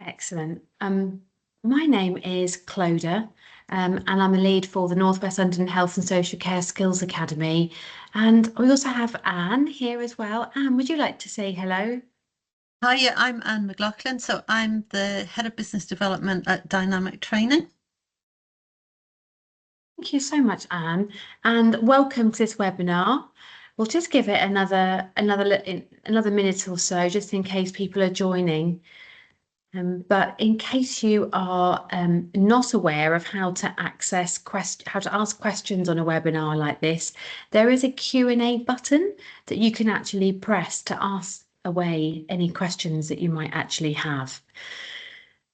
Excellent. My name is Clodagh, and I'm the lead for the North West London Health and Social Care Skills Academy. And we also have Anne here as well. Anne, would you like to say hello? Hiya, I'm Anne McLaughlin. So I'm the Head of Business Development at Dynamic Training. Thank you so much, Anne, and welcome to this webinar. We'll just give it another minute or so, just in case people are joining. But in case you are not aware of how to how to ask questions on a webinar like this, there is a Q&A button that you can actually press to ask away any questions that you might actually have.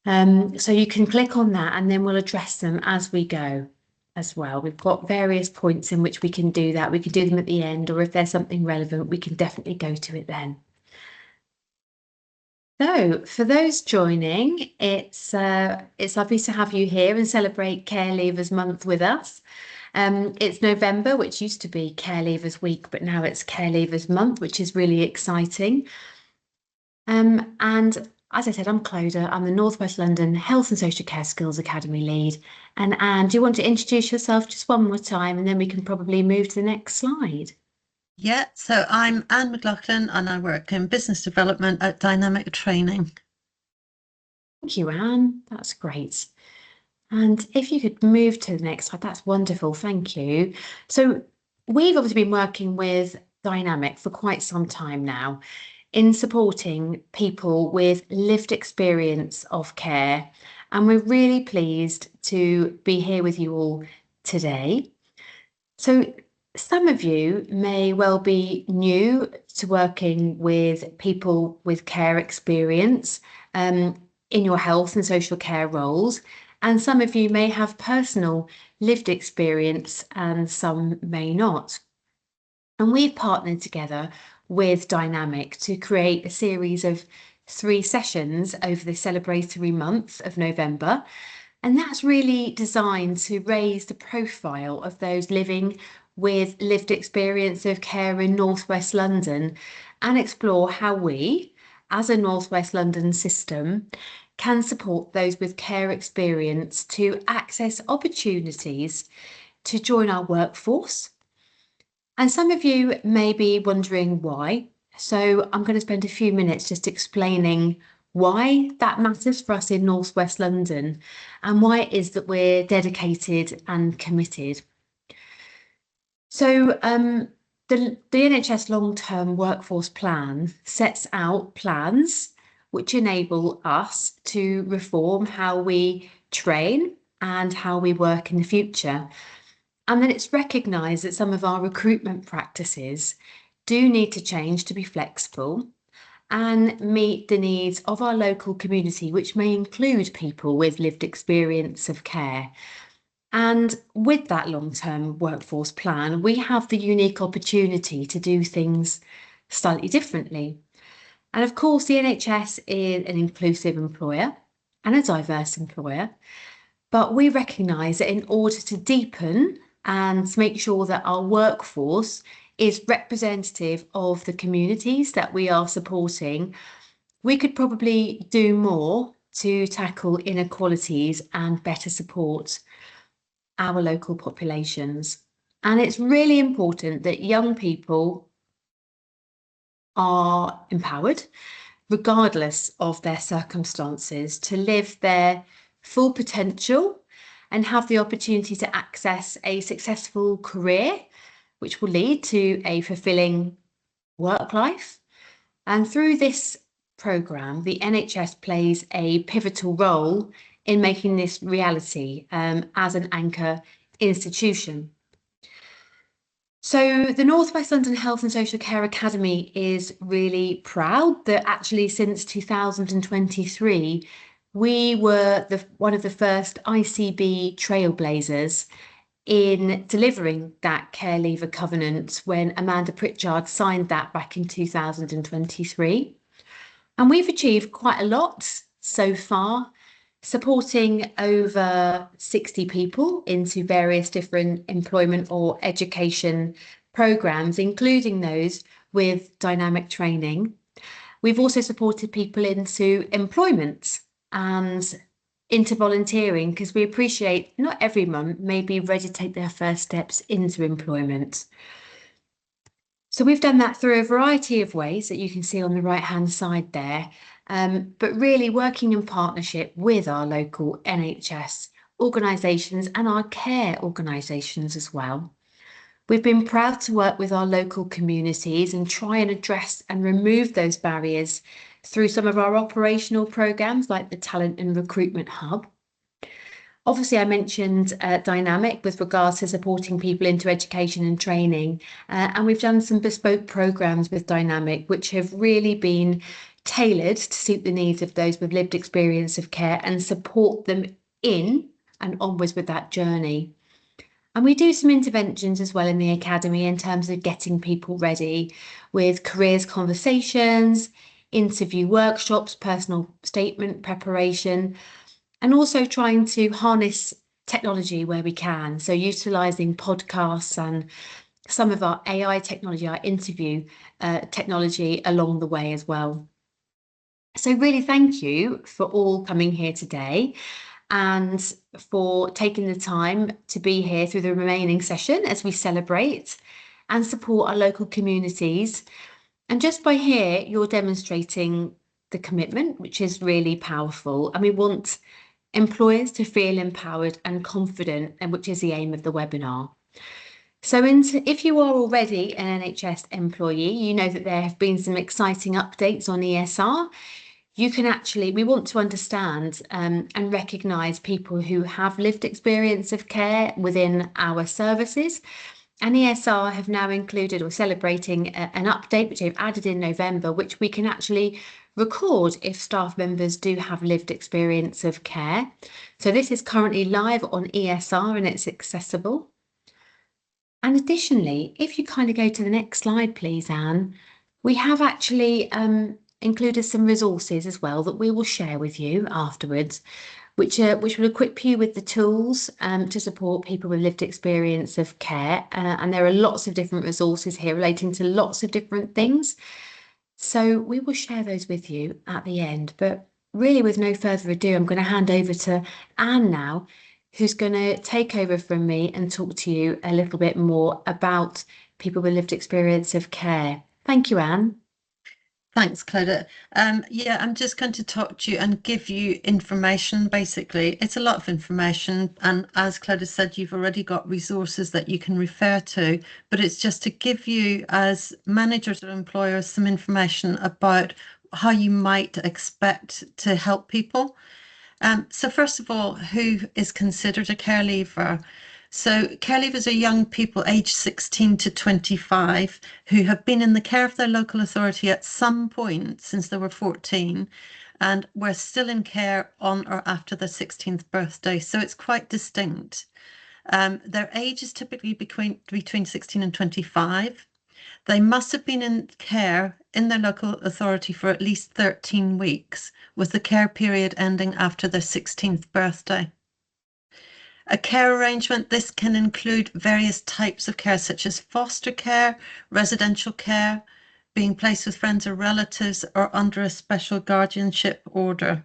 So you can click on that and then we'll address them as we go as well. We've got various points in which we can do that. We can do them at the end, or if there's something relevant, we can definitely go to it then. So for those joining, it's lovely to have you here and celebrate Care Leavers Month with us. It's November, which used to be Care Leavers Week, but now it's Care Leavers Month, which is really exciting. And as I said, I'm Clodagh. I'm the North West London Health and Social Care Skills Academy lead. And Anne, do you want to introduce yourself just one more time, and then we can probably move to the next slide? Yeah, so I'm Anne McLaughlin and I work in business development at Dynamic Training. Thank you, Anne. That's great. And if you could move to the next slide, that's wonderful. Thank you. So we've obviously been working with Dynamic for quite some time now in supporting people with lived experience of care. And we're really pleased to be here with you all today. So some of you may well be new to working with people with care experience in your health and social care roles. And some of you may have personal lived experience and some may not. And we've partnered together with Dynamic to create a series of 3 sessions over the celebratory month of November. And that's really designed to raise the profile of those living with lived experience of care in North West London and explore how we, as a North West London system, can support those with care experience to access opportunities to join our workforce. And some of you may be wondering why. So I'm going to spend a few minutes just explaining why that matters for us in North West London and why it is that we're dedicated and committed. So the NHS long-term workforce plan sets out plans which enable us to reform how we train and how we work in the future. And then it's recognised that some of our recruitment practices do need to change to be flexible and meet the needs of our local community, which may include people with lived experience of care. And with that long-term workforce plan, we have the unique opportunity to do things slightly differently. And of course, the NHS is an inclusive employer and a diverse employer, but we recognise that in order to deepen and to make sure that our workforce is representative of the communities that we are supporting, we could probably do more to tackle inequalities and better support our local populations. And it's really important that young people are empowered, regardless of their circumstances, to live their full potential and have the opportunity to access a successful career, which will lead to a fulfilling work life. And through this programme, the NHS plays a pivotal role in making this reality as an anchor institution. So the North West London Health and Social Care Academy is really proud that actually since 2023, we were one of the first ICB trailblazers in delivering that Care Leaver Covenant when Amanda Pritchard signed that back in 2023. And we've achieved quite a lot so far, supporting over 60 people into various different employment or education programs, including those with dynamic training. We've also supported people into employment and into volunteering, because we appreciate not everyone may be ready to take their first steps into employment. So we've done that through a variety of ways that you can see on the right-hand side there, but really working in partnership with our local NHS organisations and our care organisations as well. We've been proud to work with our local communities and try and address and remove those barriers through some of our operational programmes like the Talent and Recruitment Hub. Obviously, I mentioned Dynamic with regards to supporting people into education and training, and we've done some bespoke programmes with Dynamic, which have really been tailored to suit the needs of those with lived experience of care and support them in and onwards with that journey. And we do some interventions as well in the academy in terms of getting people ready with careers conversations, interview workshops, personal statement preparation, and also trying to harness technology where we can. So utilising podcasts and some of our AI technology, our interview technology along the way as well. So really thank you for all coming here today and for taking the time to be here through the remaining session as we celebrate and support our local communities. And just by here, you're demonstrating the commitment, which is really powerful. And we want employers to feel empowered and confident, and which is the aim of the webinar. So if you are already an NHS employee, you know that there have been some exciting updates on ESR. You can actually, we want to understand and recognise people who have lived experience of care within our services. And ESR have now included or celebrating an update which they've added in November, which we can actually record if staff members do have lived experience of care. So this is currently live on ESR and it's accessible. And additionally, if you kind of go to the next slide, please, Anne, we have actually included some resources as well that we will share with you afterwards, which will equip you with the tools to support people with lived experience of care. And there are lots of different resources here relating to lots of different things. So we will share those with you at the end. But really, with no further ado, I'm going to hand over to Anne now, who's going to take over from me and talk to you a little bit more about people with lived experience of care. Thank you, Anne. Thanks, Clodagh. Yeah, I'm just going to talk to you and give you information, basically. It's a lot of information, and as Clodagh said, you've already got resources that you can refer to, but it's just to give you, as managers or employers, some information about how you might expect to help people. So first of all, who is considered a care leaver? So care leavers are young people aged 16 to 25 who have been in the care of their local authority at some point since they were 14 and were still in care on or after their 16th birthday. So it's quite distinct. Their age is typically between 16 and 25. They must have been in care in their local authority for at least 13 weeks, with the care period ending after their 16th birthday. A care arrangement, this can include various types of care, such as foster care, residential care, being placed with friends or relatives, or under a special guardianship order.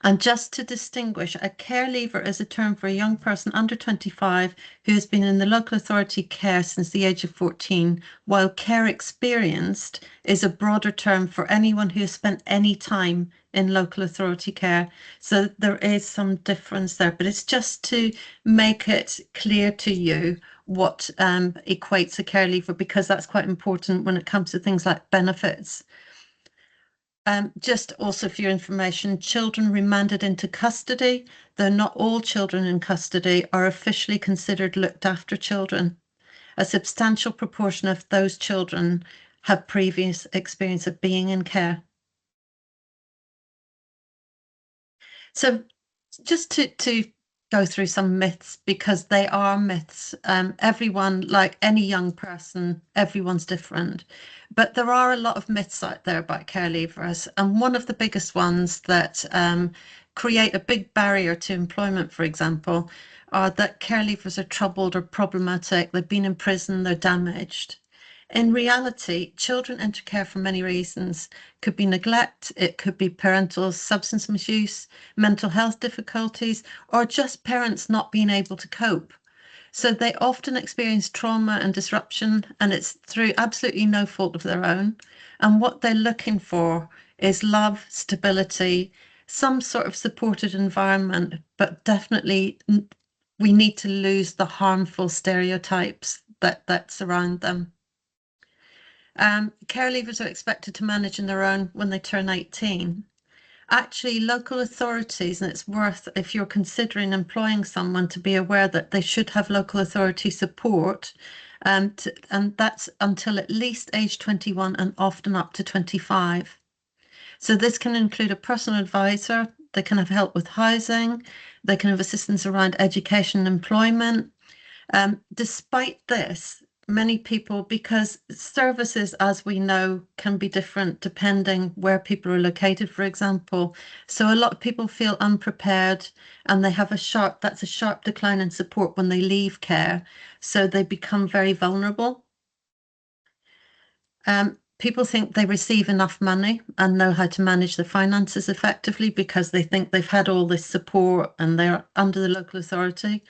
And just to distinguish, a care leaver is a term for a young person under 25 who has been in the local authority care since the age of 14, while care experienced is a broader term for anyone who has spent any time in local authority care. So there is some difference there, but it's just to make it clear to you what equates a care leaver, because that's quite important when it comes to things like benefits. Just also for your information, children remanded into custody, though not all children in custody are officially considered looked after children. A substantial proportion of those children have previous experience of being in care. So just to go through some myths, because they are myths. Everyone, like any young person, everyone's different. But there are a lot of myths out there about care leavers. And one of the biggest ones that create a big barrier to employment, for example, are that care leavers are troubled or problematic. They've been in prison, they're damaged. In reality, children enter care for many reasons. Could be neglect, it could be parental substance misuse, mental health difficulties, or just parents not being able to cope. So they often experience trauma and disruption, and it's through absolutely no fault of their own. And what they're looking for is love, stability, some sort of supported environment, but definitely we need to lose the harmful stereotypes that surround them. Care leavers are expected to manage on their own when they turn 18. Actually, local authorities, and it's worth, if you're considering employing someone, to be aware that they should have local authority support, and that's until at least age 21 and often up to 25. So this can include a personal advisor, they can have help with housing, they can have assistance around education and employment. Despite this, many people, because services, as we know, can be different depending where people are located, for example. So a lot of people feel unprepared and they have a sharp decline in support when they leave care. So they become very vulnerable. People think they receive enough money and know how to manage their finances effectively because they think they've had all this support and they're under the local authority.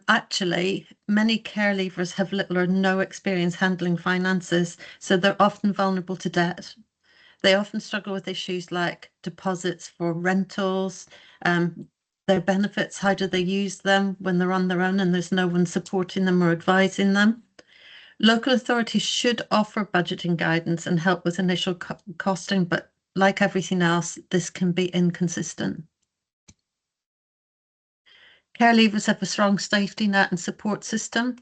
Actually, many care leavers have little or no experience handling finances, so they're often vulnerable to debt. They often struggle with issues like deposits for rentals, their benefits, how do they use them when they're on their own and there's no one supporting them or advising them. Local authorities should offer budgeting guidance and help with initial costing, but like everything else, this can be inconsistent. Care leavers have a strong safety net and support system.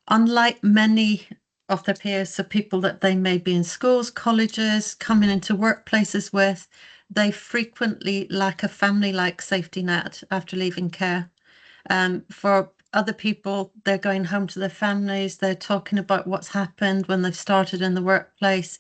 Unlike many of their peers, so people that they may be in schools, colleges, coming into workplaces with, they frequently lack a family-like safety net after leaving care. For other people, they're going home to their families, they're talking about what's happened when they've started in the workplace.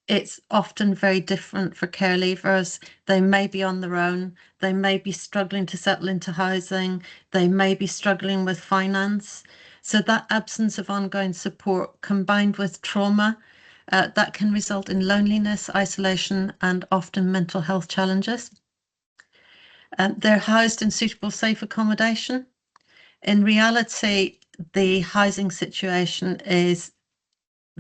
It's often very different for care leavers. They may be on their own, they may be struggling to settle into housing, they may be struggling with finance. So that absence of ongoing support combined with trauma, that can result in loneliness, isolation, and often mental health challenges. They're housed in suitable, safe accommodation. In reality, the housing situation is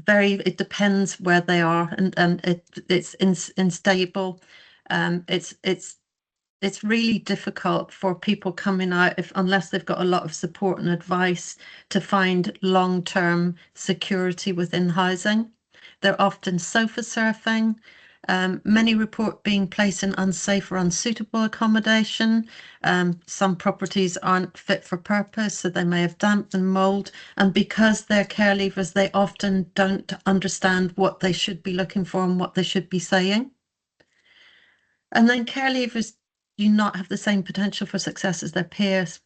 it depends where they are, and it's unstable. It's really difficult for people coming out unless they've got a lot of support and advice to find long-term security within housing. They're often sofa surfing. Many report being placed in unsafe or unsuitable accommodation. Some properties aren't fit for purpose, so they may have damp and mold. And because they're care leavers, they often don't understand what they should be looking for and what they should be saying. And then care leavers do not have the same potential for success as their peers.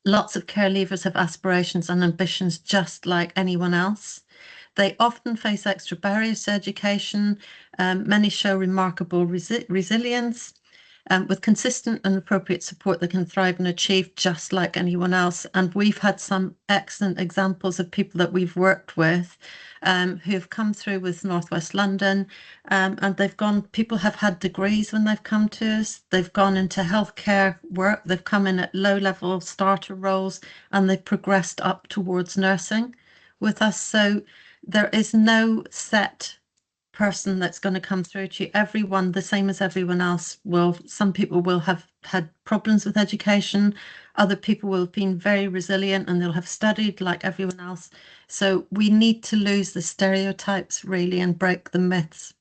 Lots of care leavers have aspirations and ambitions just like anyone else. They often face extra barriers to education. Many show remarkable resilience. With consistent and appropriate support, they can thrive and achieve just like anyone else. And we've had some excellent examples of people that we've worked with who have come through with Northwest London, and people have had degrees when they've come to us. They've gone into healthcare work. They've come in at low-level starter roles, and they've progressed up towards nursing with us. So there is no set person that's going to come through to you. Everyone, the same as everyone else, some people will have had problems with education. Other people will have been very resilient and they'll have studied like everyone else. So we need to lose the stereotypes really and break the myths.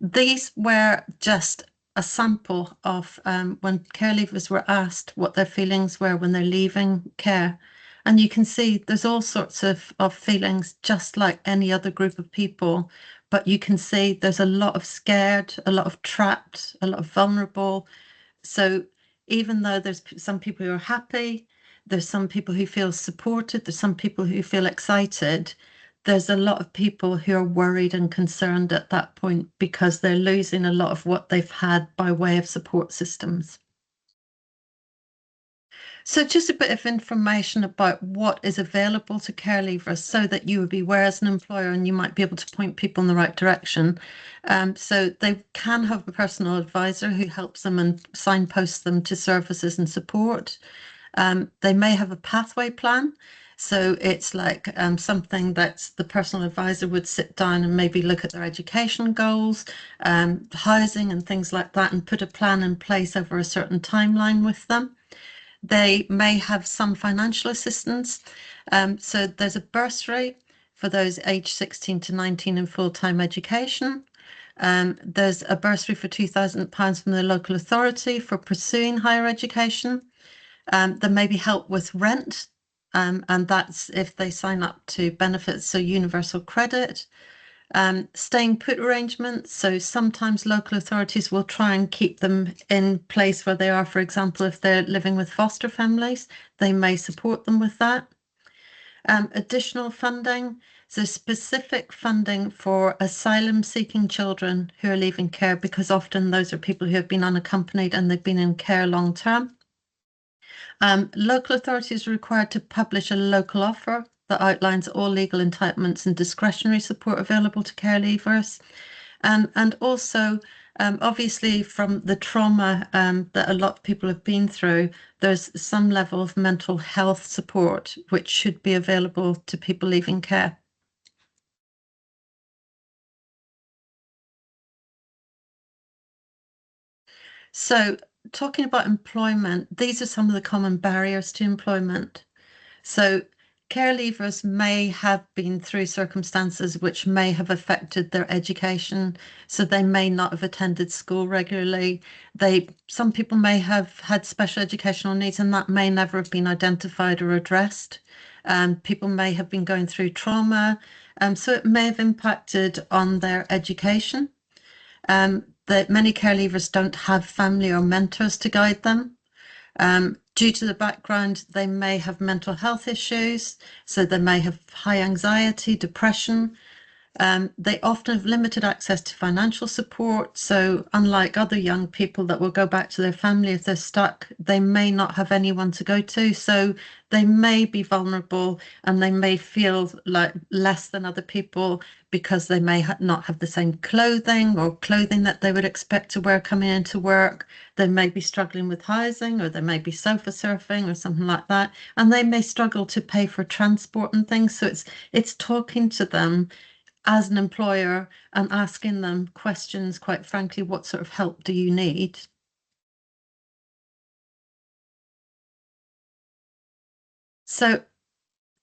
These were just a sample of when care leavers were asked what their feelings were when they're leaving care. And you can see there's all sorts of feelings just like any other group of people, but you can see there's a lot of scared, a lot of trapped, a lot of vulnerable. So even though there's some people who are happy, there's some people who feel supported, there's some people who feel excited, there's a lot of people who are worried and concerned at that point because they're losing a lot of what they've had by way of support systems. So just a bit of information about what is available to care leavers so that you would be aware as an employer and you might be able to point people in the right direction. So they can have a personal advisor who helps them and signposts them to services and support. They may have a pathway plan. So it's like something that the personal advisor would sit down and maybe look at their education goals, housing and things like that, and put a plan in place over a certain timeline with them. They may have some financial assistance. So there's a bursary for those aged 16 to 19 in full-time education. There's a bursary for £2,000 from the local authority for pursuing higher education. There may be help with rent, and that's if they sign up to benefits, so universal credit. Staying put arrangements. So sometimes local authorities will try and keep them in place where they are. For example, if they're living with foster families, they may support them with that. Additional funding. So specific funding for asylum seeking children who are leaving care, because often those are people who have been unaccompanied and they've been in care long term. Local authorities are required to publish a local offer that outlines all legal entitlements and discretionary support available to care leavers. And also, obviously, from the trauma that a lot of people have been through, there's some level of mental health support which should be available to people leaving care. So, talking about employment, these are some of the common barriers to employment. So, care leavers may have been through circumstances which may have affected their education. So they may not have attended school regularly. Some people may have had special educational needs and that may never have been identified or addressed. People may have been going through trauma. So it may have impacted on their education. That many care leavers don't have family or mentors to guide them. Due to the background, they may have mental health issues, so they may have high anxiety, depression. They often have limited access to financial support. So unlike other young people that will go back to their family if they're stuck, they may not have anyone to go to. So they may be vulnerable and they may feel like less than other people because they may not have the same clothing or clothing that they would expect to wear coming into work. They may be struggling with housing or they may be sofa surfing or something like that. And they may struggle to pay for transport and things. So it's talking to them as an employer and asking them questions, quite frankly, what sort of help do you need? So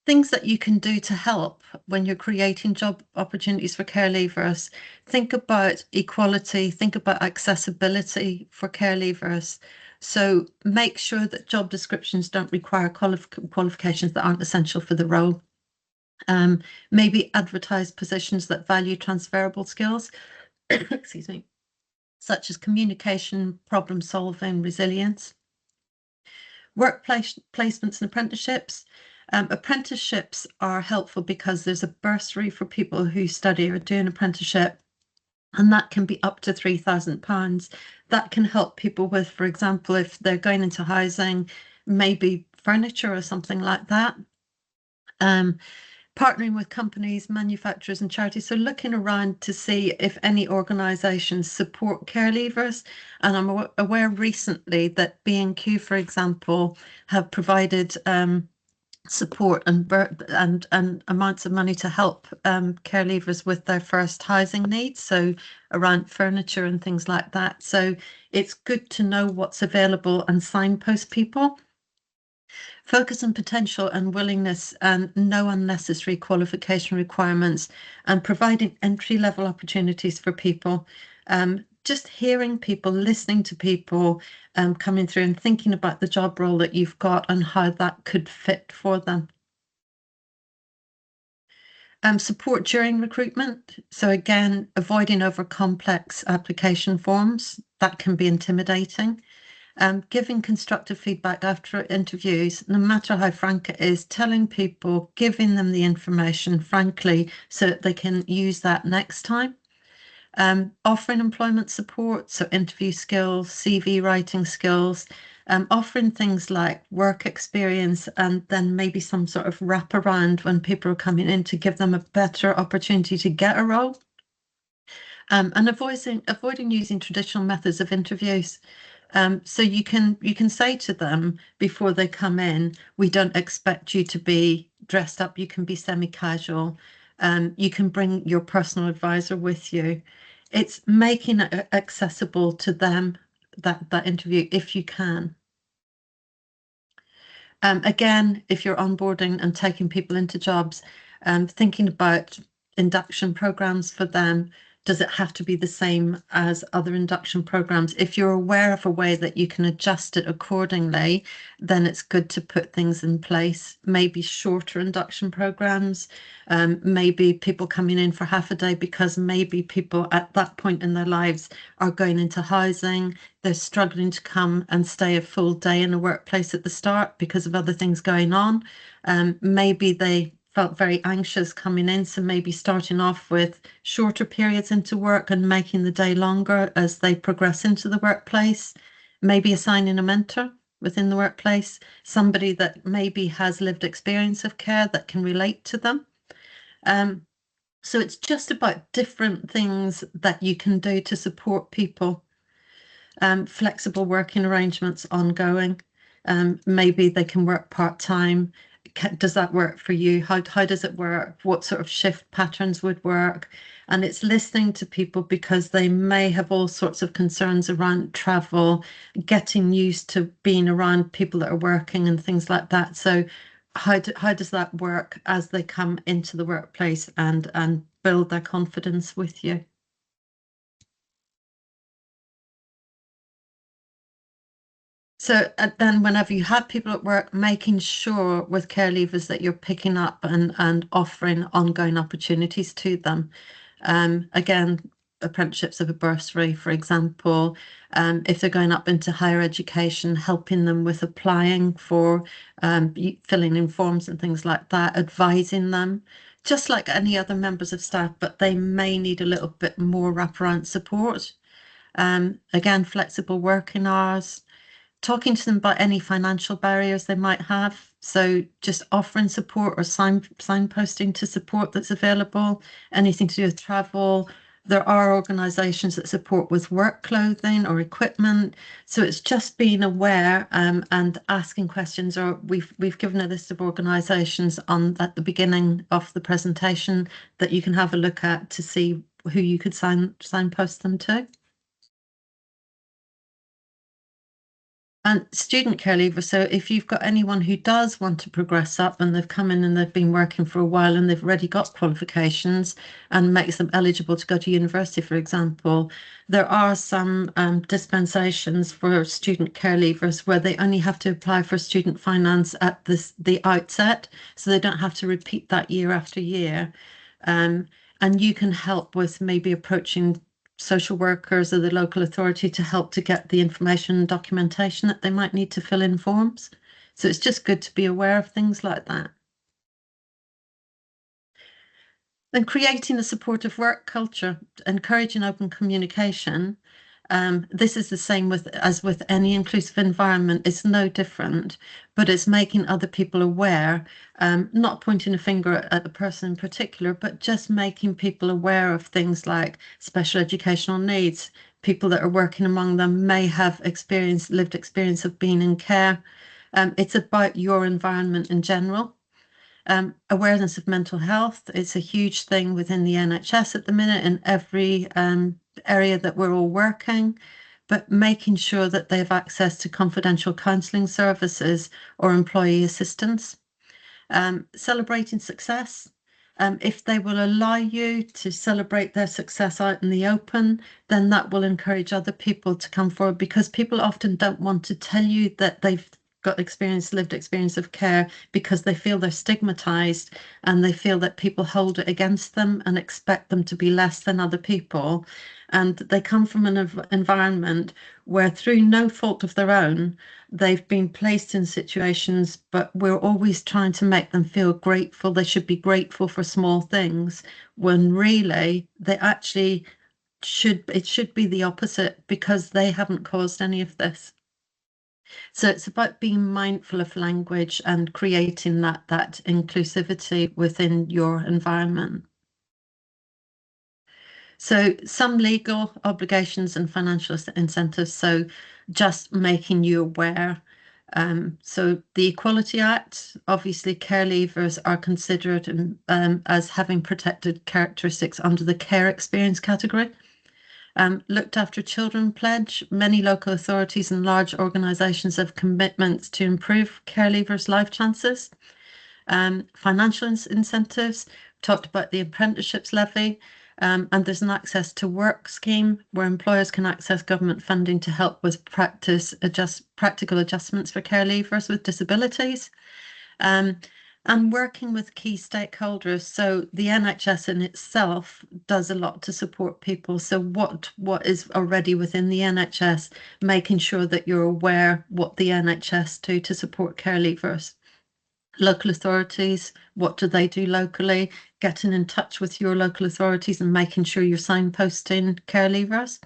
things that you can do to help when you're creating job opportunities for care leavers, think about equality, think about accessibility for care leavers. So make sure that job descriptions don't require qualifications that aren't essential for the role. Maybe advertise positions that value transferable skills. Excuse me, such as communication, problem solving, resilience. Workplace placements and apprenticeships. Apprenticeships are helpful because there's a bursary for people who study or do an apprenticeship, and that can be up to £3,000. That can help people with, for example, if they're going into housing, maybe furniture or something like that. Partnering with companies, manufacturers and charities. So looking around to see if any organisations support care leavers. And I'm aware recently that B&Q, for example, have provided support and amounts of money to help care leavers with their first housing needs. So around furniture and things like that. So it's good to know what's available and signpost people. Focus on potential and willingness and no unnecessary qualification requirements and providing entry-level opportunities for people. Just hearing people, listening to people coming through and thinking about the job role that you've got and how that could fit for them. Support during recruitment. So again, avoiding over complex application forms. That can be intimidating. Giving constructive feedback after interviews, no matter how frank it is, telling people, giving them the information frankly so that they can use that next time. Offering employment support, so interview skills, CV writing skills, offering things like work experience and then maybe some sort of wraparound when people are coming in to give them a better opportunity to get a role. And avoiding using traditional methods of interviews. So you can say to them before they come in, we don't expect you to be dressed up. You can be semi-casual. You can bring your personal advisor with you. It's making it accessible to them, that interview, if you can. Again, if you're onboarding and taking people into jobs, thinking about induction programs for them. Does it have to be the same as other induction programs? If you're aware of a way that you can adjust it accordingly, then it's good to put things in place. Maybe shorter induction programs, maybe people coming in for half a day because maybe people at that point in their lives are going into housing. They're struggling to come and stay a full day in a workplace at the start because of other things going on. Maybe they felt very anxious coming in, so maybe starting off with shorter periods into work and making the day longer as they progress into the workplace. Maybe assigning a mentor within the workplace, somebody that maybe has lived experience of care that can relate to them. So it's just about different things that you can do to support people. Flexible working arrangements ongoing. Maybe they can work part-time. Does that work for you? How does it work? What sort of shift patterns would work? And it's listening to people because they may have all sorts of concerns around travel, getting used to being around people that are working and things like that. So how does that work as they come into the workplace and build their confidence with you? So then whenever you have people at work, making sure with care leavers that you're picking up and offering ongoing opportunities to them. Again, apprenticeships of a bursary, for example, if they're going up into higher education, helping them with applying for filling in forms and things like that, advising them, just like any other members of staff, but they may need a little bit more wraparound support. Again, flexible working hours, talking to them about any financial barriers they might have. So just offering support or signposting to support that's available, anything to do with travel. There are organisations that support with work clothing or equipment. So it's just being aware and asking questions. Or we've given a list of organisations on at the beginning of the presentation that you can have a look at to see who you could signpost them to. And student care leavers, so if you've got anyone who does want to progress up and they've come in and they've been working for a while and they've already got qualifications and makes them eligible to go to university, for example, there are some dispensations for student care leavers where they only have to apply for student finance at the outset, so they don't have to repeat that year after year. And you can help with maybe approaching social workers or the local authority to help to get the information and documentation that they might need to fill in forms. So it's just good to be aware of things like that. Then creating a supportive work culture, encouraging open communication. This is the same as with any inclusive environment. It's no different, but it's making other people aware, not pointing a finger at the person in particular, but just making people aware of things like special educational needs. People that are working among them may have lived experience of being in care. It's about your environment in general. Awareness of mental health is a huge thing within the NHS at the minute in every area that we're all working, but making sure that they have access to confidential counselling services or employee assistance. Celebrating success. If they will allow you to celebrate their success out in the open, then that will encourage other people to come forward, because people often don't want to tell you that they've got lived experience of care because they feel they're stigmatized and they feel that people hold it against them and expect them to be less than other people. And they come from an environment where, through no fault of their own, they've been placed in situations, but we're always trying to make them feel grateful. They should be grateful for small things, when really they actually it should be the opposite, because they haven't caused any of this. So it's about being mindful of language and creating that inclusivity within your environment. So some legal obligations and financial incentives. So just making you aware. So the Equality Act, obviously care leavers are considered as having protected characteristics under the care experience category. Looked After Children pledge, many local authorities and large organisations have commitments to improve care leavers' life chances. Financial incentives, talked about the apprenticeships levy, and there's an access to work scheme where employers can access government funding to help with practical adjustments for care leavers with disabilities. And working with key stakeholders. So the NHS in itself does a lot to support people. So what is already within the NHS, making sure that you're aware what the NHS do to support care leavers. Local authorities, what do they do locally? Getting in touch with your local authorities and making sure you're signposting care leavers.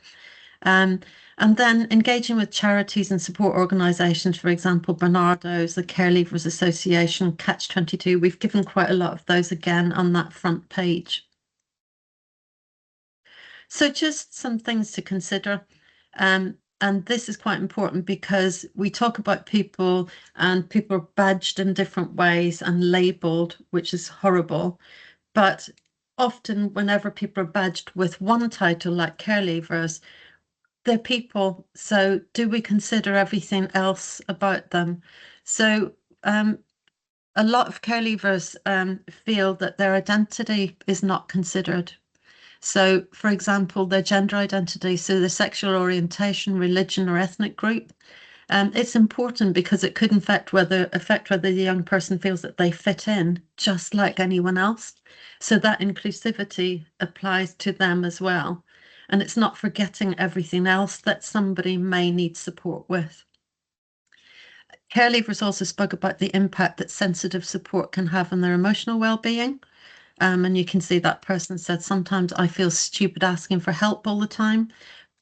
And then engaging with charities and support organisations, for example, Barnardo's, the Care Leavers Association, Catch 22. We've given quite a lot of those again on that front page. So just some things to consider. And this is quite important because we talk about people and people are badged in different ways and labelled, which is horrible. But often whenever people are badged with one title like care leavers, they're people. So do we consider everything else about them? So a lot of care leavers feel that their identity is not considered. So, for example, their gender identity, so their sexual orientation, religion, or ethnic group. It's important because it could affect whether the young person feels that they fit in just like anyone else. So that inclusivity applies to them as well. And it's not forgetting everything else that somebody may need support with. Care leavers also spoke about the impact that sensitive support can have on their emotional well-being. And you can see that person said, sometimes I feel stupid asking for help all the time,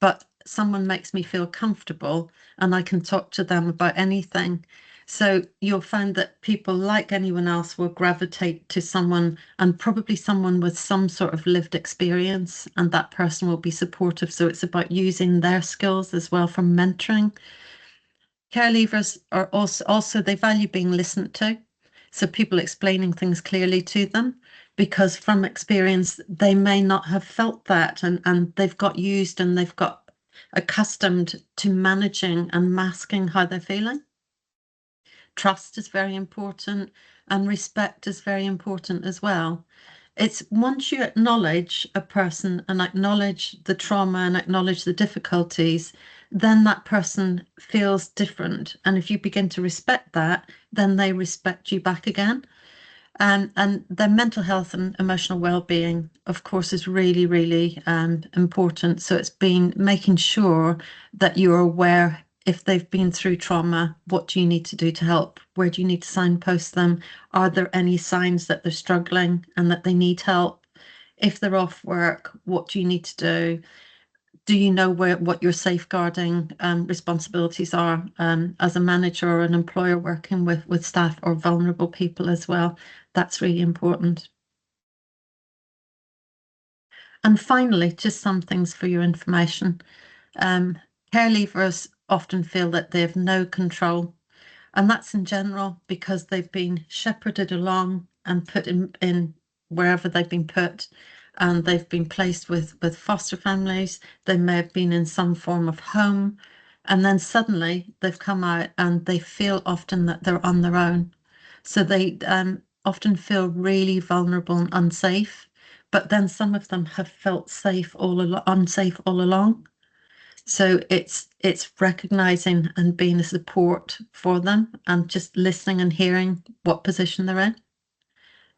but someone makes me feel comfortable and I can talk to them about anything. So you'll find that people, like anyone else, will gravitate to someone, and probably someone with some sort of lived experience, and that person will be supportive. So it's about using their skills as well for mentoring. Care leavers are also they value being listened to. So people explaining things clearly to them, because from experience, they may not have felt that, and they've got used and they've got accustomed to managing and masking how they're feeling. Trust is very important, and respect is very important as well. It's once you acknowledge a person and acknowledge the trauma and acknowledge the difficulties, then that person feels different. And if you begin to respect that, then they respect you back again. And their mental health and emotional well-being, of course, is really, really important. So it's been making sure that you're aware if they've been through trauma, what do you need to do to help? Where do you need to signpost them? Are there any signs that they're struggling and that they need help? If they're off work, what do you need to do? Do you know what your safeguarding responsibilities are as a manager or an employer working with staff or vulnerable people as well? That's really important. And finally, just some things for your information. Care leavers often feel that they have no control, and that's in general because they've been shepherded along and put in wherever they've been put, and they've been placed with foster families. They may have been in some form of home, and then suddenly they've come out and they feel often that they're on their own. So they often feel really vulnerable and unsafe, but then some of them have felt unsafe all along. So it's recognizing and being a support for them and just listening and hearing what position they're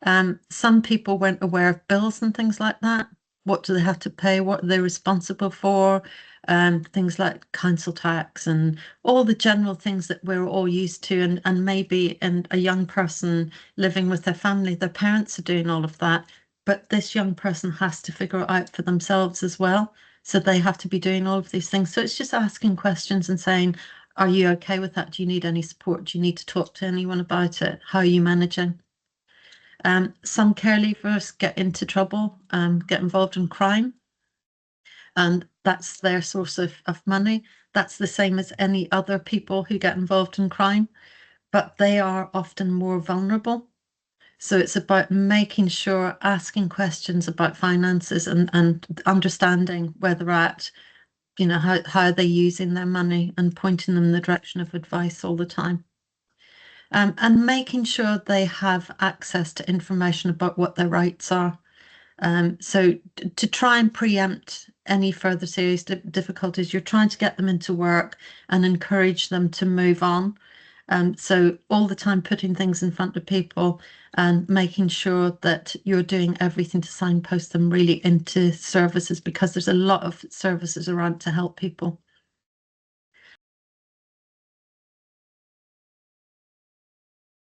in. Some people weren't aware of bills and things like that. What do they have to pay? What are they responsible for? Things like council tax and all the general things that we're all used to. And maybe in a young person living with their family, their parents are doing all of that. But this young person has to figure it out for themselves as well. So they have to be doing all of these things. So it's just asking questions and saying, Are you okay with that? Do you need any support? Do you need to talk to anyone about it? How are you managing? Some care leavers get into trouble, get involved in crime, and that's their source of money. That's the same as any other people who get involved in crime, but they are often more vulnerable. So it's about making sure, asking questions about finances and understanding where they're at, how they're using their money and pointing them in the direction of advice all the time. And making sure they have access to information about what their rights are. So to try and preempt any further serious difficulties, you're trying to get them into work and encourage them to move on. So all the time putting things in front of people and making sure that you're doing everything to signpost them really into services, because there's a lot of services around to help people.